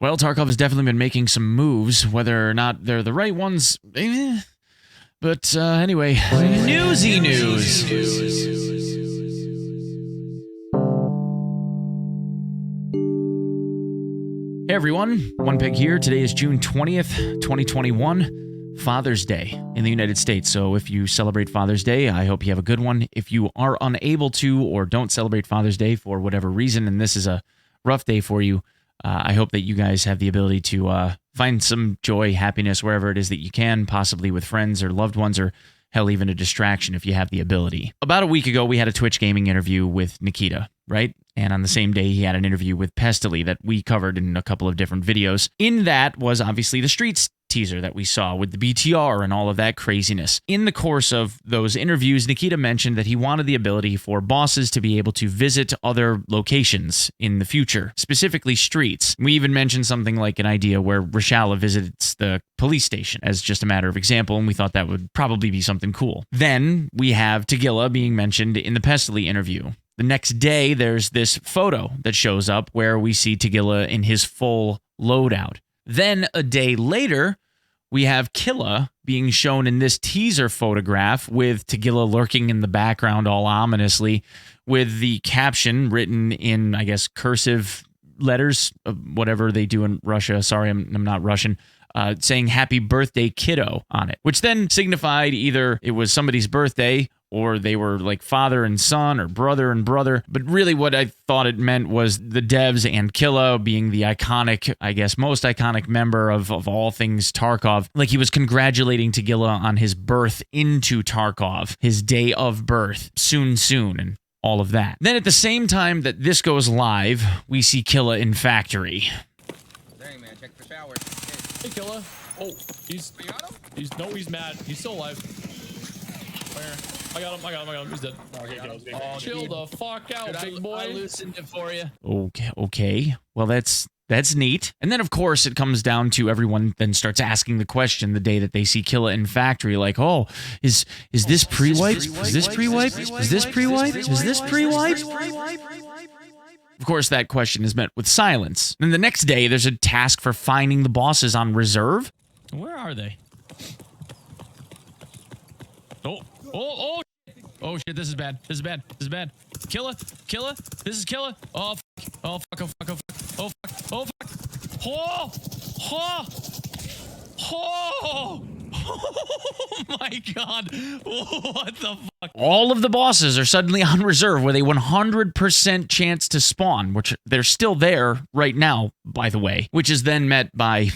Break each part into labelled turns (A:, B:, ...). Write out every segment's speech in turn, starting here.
A: Well, Tarkov has definitely been making some moves, whether or not they're the right ones. But anyway, newsy news. Hey everyone, Onepeg here. Today is June 20th, 2021, Father's Day in the United States. So if you celebrate Father's Day, I hope you have a good one. If you are unable to or don't celebrate Father's Day for whatever reason, and this is a rough day for you, I hope that you guys have the ability to find some joy, happiness, wherever it is that you can, possibly with friends or loved ones, or hell, even a distraction if you have the ability. About a week ago, we had a Twitch gaming interview with Nikita, right? And on the same day, he had an interview with Pestily that we covered in a couple of different videos. In that was obviously the Streets teaser that we saw with the BTR and all of that craziness. In the course of those interviews, Nikita mentioned that he wanted the ability for bosses to be able to visit other locations in the future, specifically streets. We even mentioned something like an idea where Reshala visits the police station as just a matter of example, and we thought that would probably be something cool. Then we have Tequila being mentioned in the Pestily interview. The next day, there's this photo that shows up where we see Tequila in his full loadout. Then a day later, we have Killa being shown in this teaser photograph with Tequila lurking in the background all ominously with the caption written in, I guess, cursive letters, whatever they do in Russia. Sorry, I'm not Russian. Saying happy birthday kiddo on it, which then signified either it was somebody's birthday or they were like father and son or brother and brother. But really what I thought it meant was the devs and Killa being the iconic, I guess, most iconic member of all things Tarkov. Like he was congratulating Tequila on his birth into Tarkov, his day of birth, soon, and all of that. Then at the same time that this goes live, we see Killa in factory.
B: Dang, man, check for showers.
C: Hey, Killa. Oh, he's mad. He's still alive. Where? I got him. He's dead. Oh, chill the fuck out, big boy.
B: I loosened it for you.
A: Okay. Well, that's neat. And then, of course, it comes down to everyone then starts asking the question the day that they see Killa in factory, like, oh, is this pre-wipe? Is this pre-wipe? Is this pre-wipe? Is this pre-wipe? Of course, that question is met with silence. And the next day, there's a task for finding the bosses on reserve.
C: Where are they? Oh shit, this is bad. Killa, this is Killa. Oh fuck. Oh my god. What the fuck?
A: All of the bosses are suddenly on reserve with a 100% chance to spawn, which they're still there right now, by the way, which is then met by,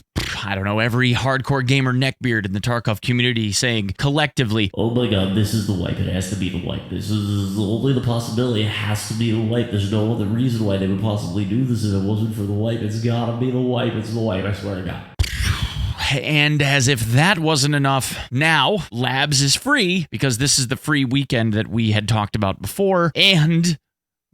A: I don't know, every hardcore gamer neckbeard in the Tarkov community saying collectively,
D: oh my god, this is the wipe. It has to be the wipe. This is only the possibility. It has to be the wipe. There's no other reason why they would possibly do this if it wasn't for the wipe. It's gotta be the wipe. It's the wipe, I swear to God.
A: And as if that wasn't enough, now Labs is free because this is the free weekend that we had talked about before, and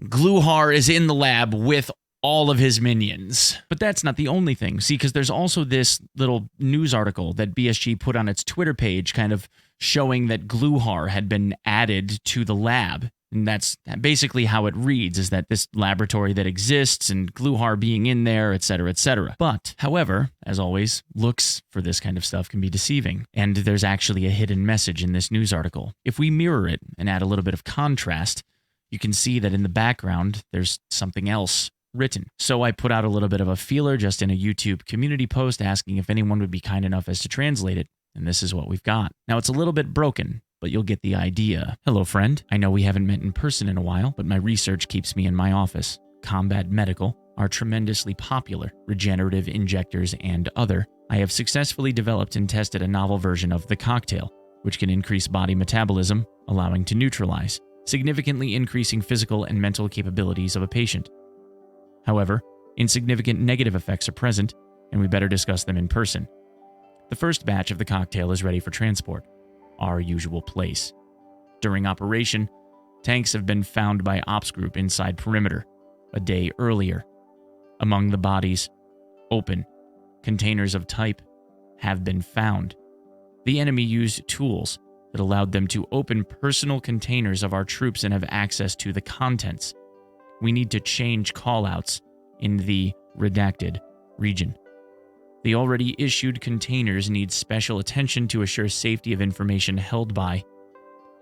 A: Glukhar is in the lab with all of his minions. But that's not the only thing. See, because there's also this little news article that BSG put on its Twitter page kind of showing that Glukhar had been added to the lab. And that's basically how it reads, is that this laboratory that exists and Glukhar being in there, etc., etc. But, however, as always, looks for this kind of stuff can be deceiving. And there's actually a hidden message in this news article. If we mirror it and add a little bit of contrast, you can see that in the background, there's something else written. So I put out a little bit of a feeler just in a YouTube community post asking if anyone would be kind enough as to translate it. And this is what we've got. Now, it's a little bit broken, but you'll get the idea. Hello, friend. I know we haven't met in person in a while, but my research keeps me in my office. Combat Medical are tremendously popular, regenerative injectors and other. I have successfully developed and tested a novel version of the cocktail, which can increase body metabolism, allowing to neutralize, significantly increasing physical and mental capabilities of a patient. However, insignificant negative effects are present, and we better discuss them in person. The first batch of the cocktail is ready for transport. Our usual place. During operation, tanks have been found by Ops Group inside perimeter a day earlier. Among the bodies, open containers of type have been found. The enemy used tools that allowed them to open personal containers of our troops and have access to the contents. We need to change callouts in the redacted region. The already issued containers need special attention to assure safety of information held by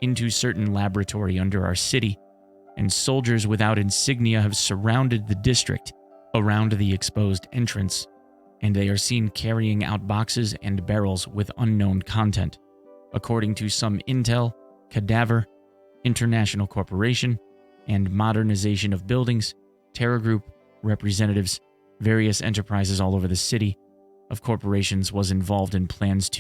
A: into certain laboratory under our city, and soldiers without insignia have surrounded the district around the exposed entrance, and they are seen carrying out boxes and barrels with unknown content. According to some intel, Cadaver, International Corporation, and Modernization of Buildings, Terragroup, representatives, various enterprises all over the city of corporations was involved in plans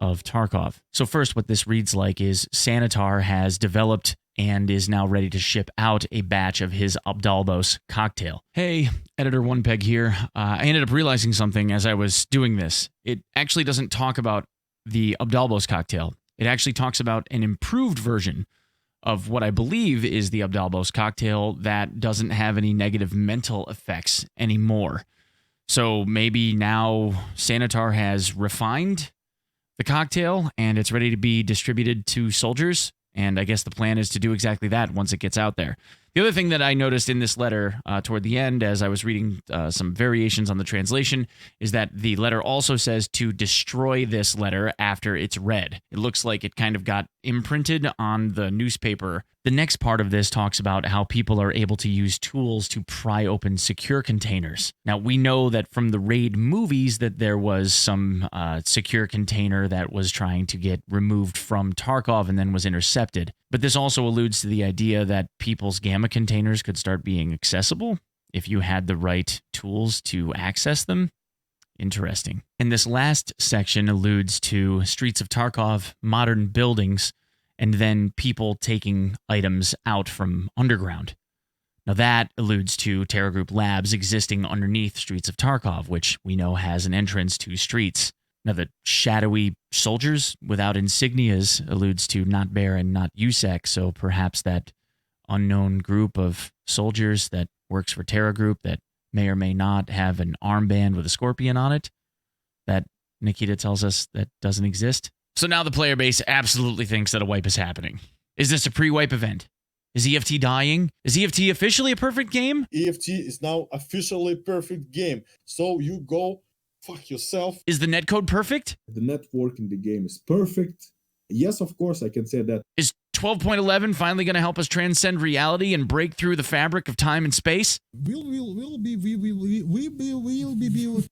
A: of Tarkov. So first, what this reads like is Sanitar has developed and is now ready to ship out a batch of his Abdalbos cocktail. Hey, editor Onepeg here. I ended up realizing something as I was doing this. It actually doesn't talk about the Abdalbos cocktail. It actually talks about an improved version of what I believe is the Abdalbos cocktail that doesn't have any negative mental effects anymore. So maybe now Sanitar has refined the cocktail and it's ready to be distributed to soldiers. And I guess the plan is to do exactly that once it gets out there. The other thing that I noticed in this letter toward the end, as I was reading some variations on the translation, is that the letter also says to destroy this letter after it's read. It looks like it kind of got imprinted on the newspaper. The next part of this talks about how people are able to use tools to pry open secure containers. Now, we know that from the Raid movies that there was some secure container that was trying to get removed from Tarkov and then was intercepted. But this also alludes to the idea that people's gamma containers could start being accessible if you had the right tools to access them. Interesting. And this last section alludes to streets of Tarkov, modern buildings, and then people taking items out from underground. Now that alludes to Terragroup Labs existing underneath streets of Tarkov, which we know has an entrance to streets. Now, the shadowy soldiers without insignias alludes to not Bear and not USEC, so perhaps that unknown group of soldiers that works for Terragroup that may or may not have an armband with a scorpion on it that Nikita tells us that doesn't exist. So now the player base absolutely thinks that a wipe is happening. Is this a pre-wipe event? Is EFT dying? Is EFT officially a perfect game?
E: EFT is now officially perfect game. So you go fuck yourself.
A: Is the netcode perfect?
E: The network in the game is perfect. Yes, of course, I can say that.
A: Is 12.11 finally going to help us transcend reality and break through the fabric of time and space?
E: Will be.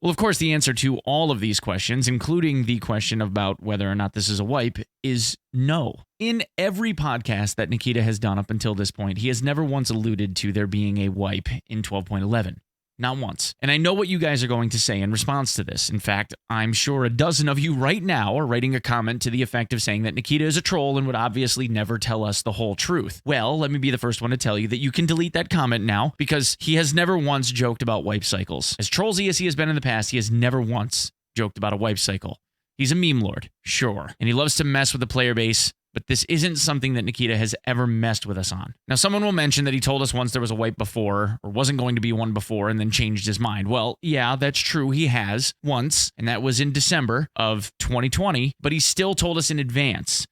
A: Well, of course, the answer to all of these questions, including the question about whether or not this is a wipe, is no. In every podcast that Nikita has done up until this point, he has never once alluded to there being a wipe in 12.11. Not once. And I know what you guys are going to say in response to this. In fact, I'm sure a dozen of you right now are writing a comment to the effect of saying that Nikita is a troll and would obviously never tell us the whole truth. Well, let me be the first one to tell you that you can delete that comment now because he has never once joked about wipe cycles. As trollsy as he has been in the past, he has never once joked about a wipe cycle. He's a meme lord, sure. And he loves to mess with the player base, but this isn't something that Nikita has ever messed with us on. Now, someone will mention that he told us once there was a wipe before, or wasn't going to be one before, and then changed his mind. Well, yeah, that's true. He has once, and that was in December of 2020, but he still told us in advance.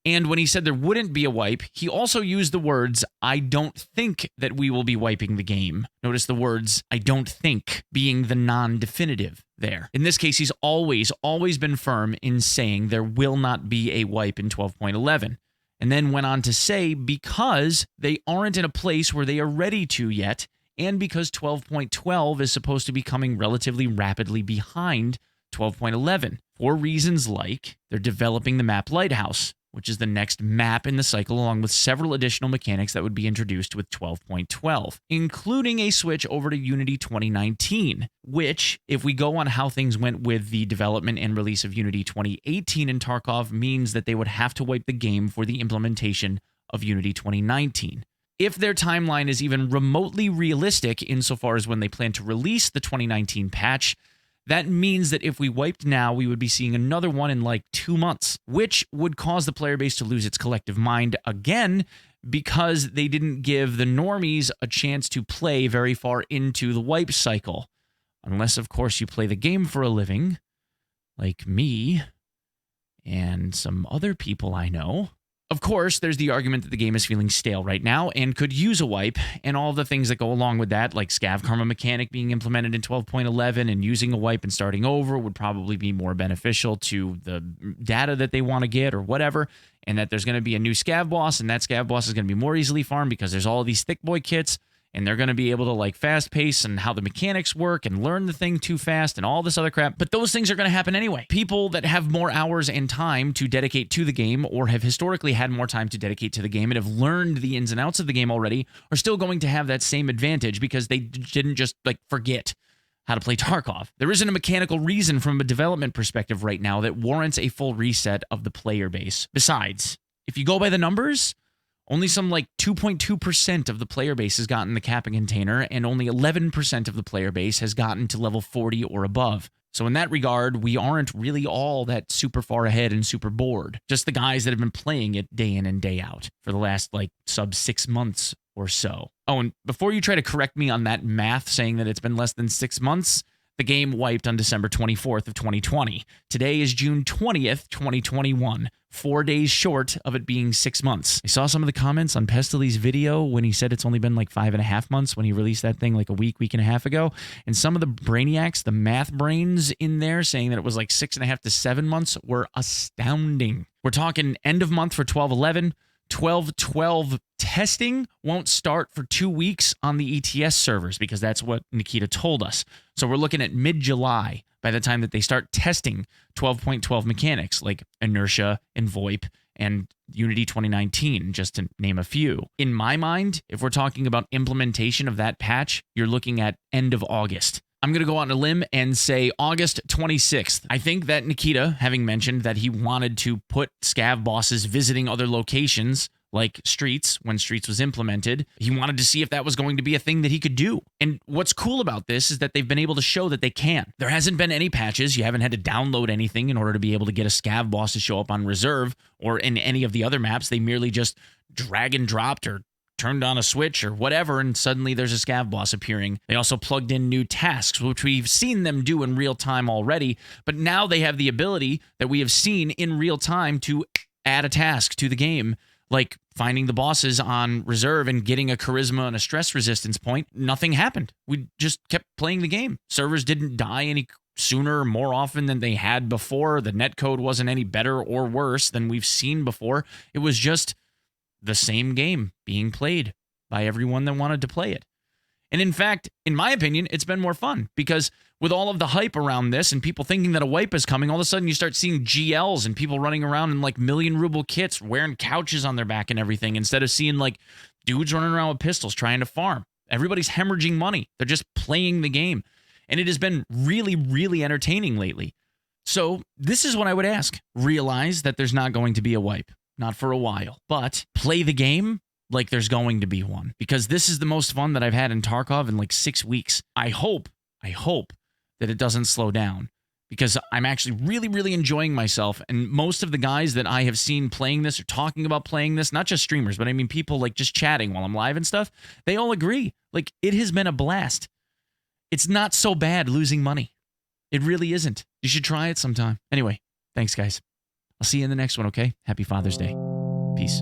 A: And when he said there wouldn't be a wipe, he also used the words, I don't think that we will be wiping the game. Notice the words, I don't think, being the non-definitive there. In this case, he's always been firm in saying there will not be a wipe in 12.11. And then went on to say because they aren't in a place where they are ready to yet, and because 12.12 is supposed to be coming relatively rapidly behind 12.11, for reasons like they're developing the map Lighthouse, which is the next map in the cycle, along with several additional mechanics that would be introduced with 12.12, including a switch over to Unity 2019, which, if we go on how things went with the development and release of Unity 2018 in Tarkov, means that they would have to wipe the game for the implementation of Unity 2019. If their timeline is even remotely realistic insofar as when they plan to release the 2019 patch, that means that if we wiped now, we would be seeing another one in like 2 months, which would cause the player base to lose its collective mind again because they didn't give the normies a chance to play very far into the wipe cycle. Unless, of course, you play the game for a living, like me and some other people I know. Of course, there's the argument that the game is feeling stale right now and could use a wipe, and all the things that go along with that, like scav karma mechanic being implemented in 12.11 and using a wipe and starting over would probably be more beneficial to the data that they want to get or whatever, and that there's going to be a new scav boss, and that scav boss is going to be more easily farmed because there's all these thick boy kits, and they're going to be able to like fast pace and how the mechanics work and learn the thing too fast and all this other crap. But those things are going to happen anyway. People that have more hours and time to dedicate to the game, or have historically had more time to dedicate to the game and have learned the ins and outs of the game already, are still going to have that same advantage because they didn't just like forget how to play Tarkov. There isn't a mechanical reason from a development perspective right now that warrants a full reset of the player base. Besides, if you go by the numbers, only some like 2.2% of the player base has gotten the capping container, and only 11% of the player base has gotten to level 40 or above. So in that regard, we aren't really all that super far ahead and super bored. Just the guys that have been playing it day in and day out for the last like sub 6 months or so. Oh, and before you try to correct me on that math saying that it's been less than 6 months, the game wiped on December 24th of 2020. Today is June 20th, 2021. 4 days short of it being 6 months. I saw some of the comments on Pestely's video when he said it's only been like 5.5 months when he released that thing like a week and a half ago. And some of the brainiacs, the math brains in there saying that it was like 6.5 to 7 months were astounding. We're talking end of month for 12/11. 12/12 testing won't start for 2 weeks on the ETS servers because that's what Nikita told us. So we're looking at mid-July by the time that they start testing 12.12 mechanics like inertia and VoIP and Unity 2019, just to name a few. In my mind, if we're talking about implementation of that patch, you're looking at end of August. I'm going to go on a limb and say August 26th. I think that Nikita, having mentioned that he wanted to put scav bosses visiting other locations like Streets, when Streets was implemented, he wanted to see if that was going to be a thing that he could do. And what's cool about this is that they've been able to show that they can. There hasn't been any patches. You haven't had to download anything in order to be able to get a scav boss to show up on reserve or in any of the other maps. They merely just drag and dropped or turned on a switch or whatever, and suddenly there's a scav boss appearing. They also plugged in new tasks, which we've seen them do in real time already, but now they have the ability that we have seen in real time to add a task to the game, like finding the bosses on reserve and getting a charisma and a stress resistance point. Nothing happened. We just kept playing the game. Servers didn't die any sooner or more often than they had before. The netcode wasn't any better or worse than we've seen before. It was just the same game being played by everyone that wanted to play it. And in fact, in my opinion, it's been more fun because with all of the hype around this and people thinking that a wipe is coming, all of a sudden you start seeing GLs and people running around in like million ruble kits wearing couches on their back and everything, instead of seeing like dudes running around with pistols trying to farm. Everybody's hemorrhaging money. They're just playing the game. And it has been really, really entertaining lately. So this is what I would ask. Realize that there's not going to be a wipe. Not for a while, but play the game like there's going to be one, because this is the most fun that I've had in Tarkov in like 6 weeks. I hope that it doesn't slow down, because I'm actually really, really enjoying myself. And most of the guys that I have seen playing this or talking about playing this, not just streamers, but I mean people like just chatting while I'm live and stuff, they all agree. Like, it has been a blast. It's not so bad losing money. It really isn't. You should try it sometime. Anyway, thanks guys. I'll see you in the next one, okay? Happy Father's Day. Peace.